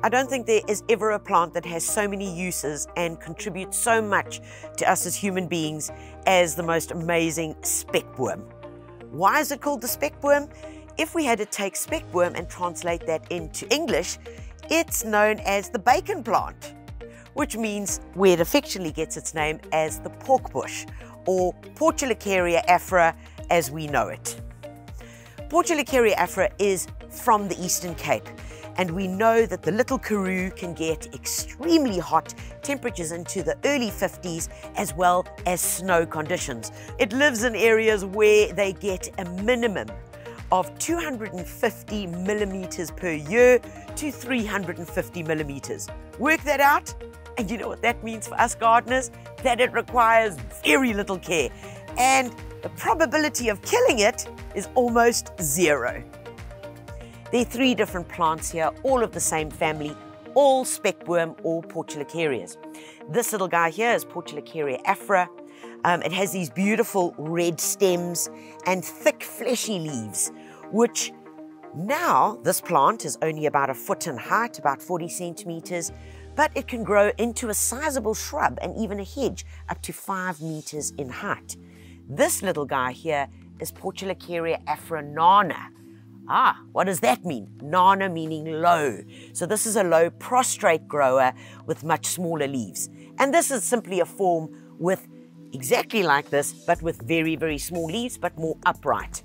I don't think there is ever a plant that has so many uses and contributes so much to us as human beings as the most amazing Spekboom. Why is it called the Spekboom? If we had to take Spekboom and translate that into English, it's known as the bacon plant, which means where it affectionately gets its name as the pork bush, or Portulacaria Afra as we know it. Portulacaria Afra is from the Eastern Cape, and we know that the little karoo can get extremely hot temperatures into the early 50s, as well as snow conditions. It lives in areas where they get a minimum of 250 millimeters per year to 350 millimeters. Work that out, and you know what that means for us gardeners? That it requires very little care, and the probability of killing it is almost zero. There are 3 different plants here, all of the same family, all Spekboom or Portulacarias. This little guy here is Portulacaria Afra. It has these beautiful red stems and thick fleshy leaves, which now this plant is only about 1 foot in height, about 40 centimeters, but it can grow into a sizable shrub and even a hedge up to 5 meters in height. This little guy here is Portulacaria Afra nana. What does that mean? Nana meaning low. So this is a low prostrate grower with much smaller leaves. And this is simply a form with exactly like this, but with very, very small leaves, but more upright.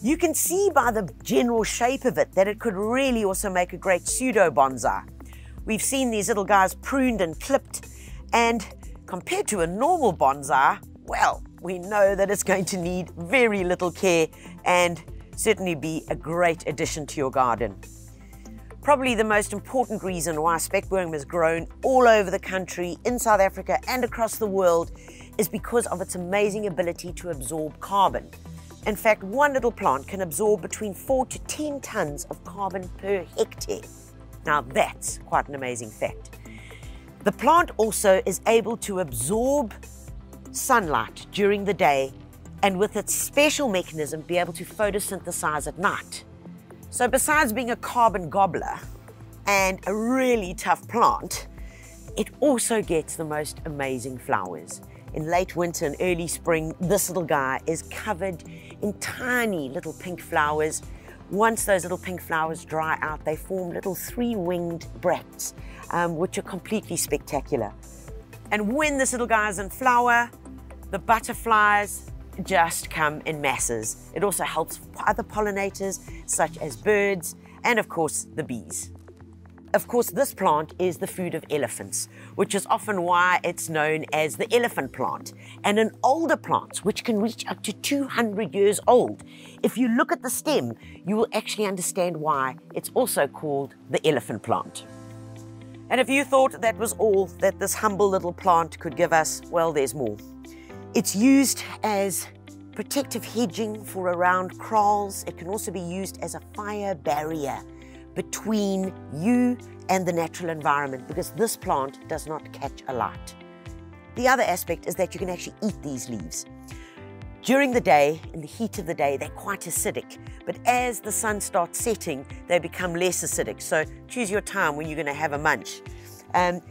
You can see by the general shape of it that it could really also make a great pseudo bonsai. We've seen these little guys pruned and clipped, and compared to a normal bonsai, well, we know that it's going to need very little care and certainly be a great addition to your garden. Probably the most important reason why Spekboom has grown all over the country, in South Africa and across the world, is because of its amazing ability to absorb carbon. In fact, one little plant can absorb between 4 to 10 tons of carbon per hectare. Now that's quite an amazing fact. The plant also is able to absorb sunlight during the day, and with its special mechanism be able to photosynthesize at night. So besides being a carbon gobbler and a really tough plant, it also gets the most amazing flowers. In late winter and early spring, this little guy is covered in tiny little pink flowers. Once those little pink flowers dry out, they form little 3-winged bracts, which are completely spectacular. And when this little guy is in flower, the butterflies just come in masses. It also helps other pollinators, such as birds, and of course, the bees. Of course, this plant is the food of elephants, which is often why it's known as the elephant plant. And in older plants, which can reach up to 200 years old, if you look at the stem, you will actually understand why it's also called the elephant plant. And if you thought that was all that this humble little plant could give us, well, there's more. It's used as protective hedging for around kraals. It can also be used as a fire barrier between you and the natural environment, because this plant does not catch alight. The other aspect is that you can actually eat these leaves. During the day, in the heat of the day, they're quite acidic, but as the sun starts setting, they become less acidic. So choose your time when you're going to have a munch.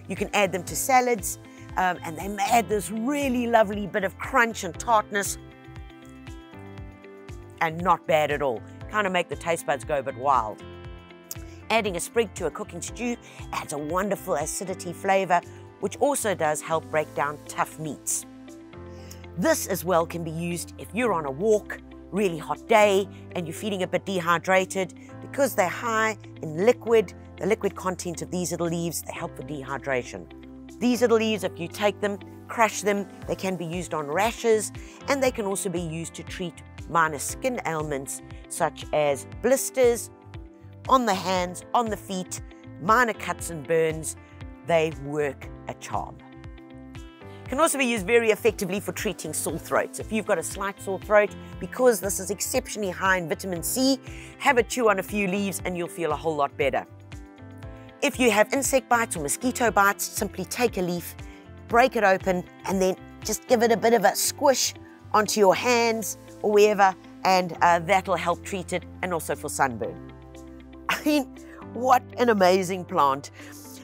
You can add them to salads, and they add this really lovely bit of crunch and tartness, and not bad at all. Kind of make the taste buds go a bit wild. Adding a sprig to a cooking stew adds a wonderful acidity flavor, which also does help break down tough meats. This as well can be used if you're on a walk, really hot day, and you're feeling a bit dehydrated, because they're high in liquid. The liquid content of these little leaves, they help with dehydration. These little leaves, if you take them, crush them, they can be used on rashes, and they can also be used to treat minor skin ailments such as blisters on the hands, on the feet, minor cuts and burns. They work a charm. Can also be used very effectively for treating sore throats. If you've got a slight sore throat, because this is exceptionally high in vitamin C, have a chew on a few leaves and you'll feel a whole lot better. If you have insect bites or mosquito bites, simply take a leaf, break it open, and then just give it a bit of a squish onto your hands or wherever, and that'll help treat it, and also for sunburn. I mean, What an amazing plant.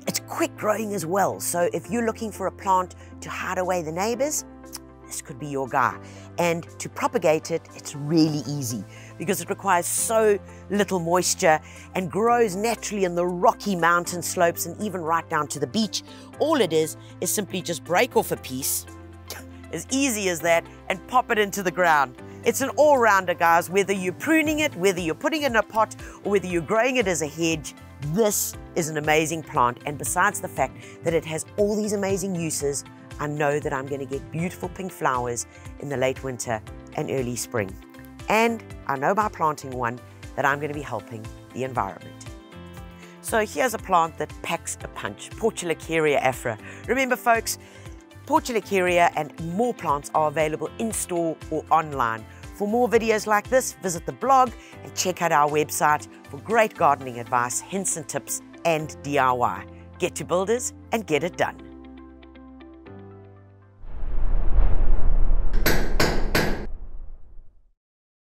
It's quick growing as well, so if you're looking for a plant to hide away the neighbors, this could be your guy. And to propagate it, it's really easy because it requires so little moisture and grows naturally in the rocky mountain slopes and even right down to the beach. All it is simply just break off a piece, as easy as that, and pop it into the ground. It's an all-rounder, guys, whether you're pruning it, whether you're putting it in a pot, or whether you're growing it as a hedge. This is an amazing plant, and besides the fact that it has all these amazing uses, I know that I'm going to get beautiful pink flowers in the late winter and early spring. And I know by planting one that I'm going to be helping the environment. So here's a plant that packs a punch, Portulacaria Afra. Remember, folks, Portulacaria and more plants are available in-store or online. For more videos like this, visit the blog and check out our website for great gardening advice, hints and tips, and DIY. Get to builders and get it done.